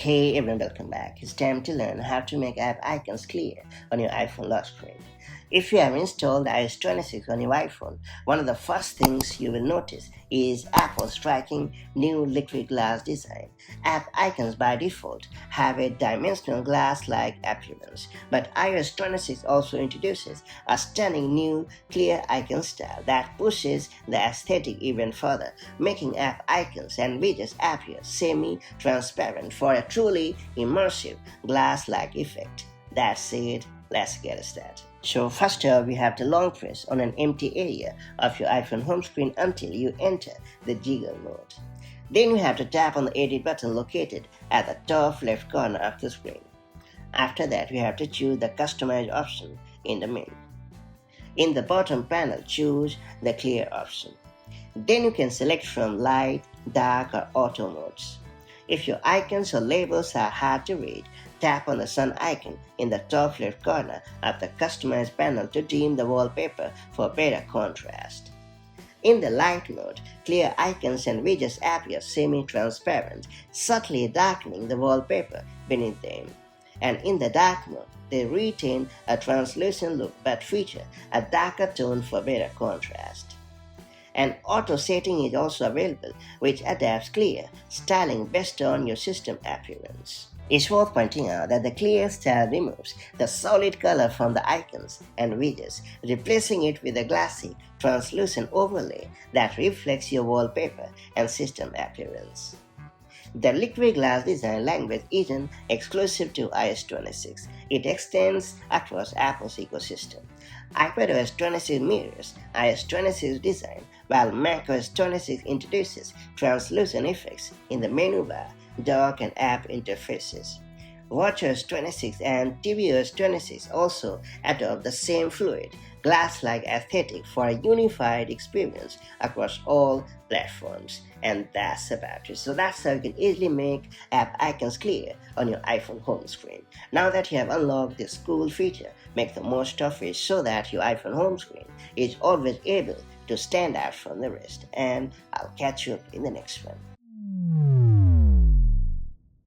Hey everyone, welcome back. It's time to learn how to make app icons clear on your iPhone lock screen. If you have installed iOS 26 on your iPhone, one of the first things you will notice is Apple striking new liquid glass design. App icons by default have a dimensional glass-like appearance, but iOS 26 also introduces a stunning new clear icon style that pushes the aesthetic even further, making app icons and widgets appear semi-transparent for a truly immersive glass-like effect. That's it, let's get started. So first we have to long press on an empty area of your iPhone home screen until you enter the jiggle mode. Then you have to tap on the edit button located at the top left corner of the screen. After that, we have to choose the customize option in the menu. In the bottom panel, choose the clear option. Then you can select from light, dark or auto modes. If your icons or labels are hard to read, tap on the sun icon in the top left corner of the Customize panel to dim the wallpaper for better contrast. In the light mode, clear icons and widgets appear semi-transparent, subtly darkening the wallpaper beneath them. And in the dark mode, they retain a translucent look but feature a darker tone for better contrast. An auto setting is also available, which adapts clear styling based on your system appearance. It's worth pointing out that the clear style removes the solid color from the icons and widgets, replacing it with a glassy, translucent overlay that reflects your wallpaper and system appearance. The liquid glass design language isn't exclusive to iOS 26. It extends across Apple's ecosystem. iPadOS 26 mirrors iOS 26 design, while macOS 26 introduces translucent effects in the menu bar, dock, and app interfaces. watchOS 26 and tvOS 26 also adopt the same fluid, glass-like aesthetic for a unified experience across all platforms. And that's about it. So that's how you can easily make app icons clear on your iPhone home screen. Now that you have unlocked this cool feature, make the most of it so that your iPhone home screen is always able to stand out from the rest. And I'll catch you up in the next one.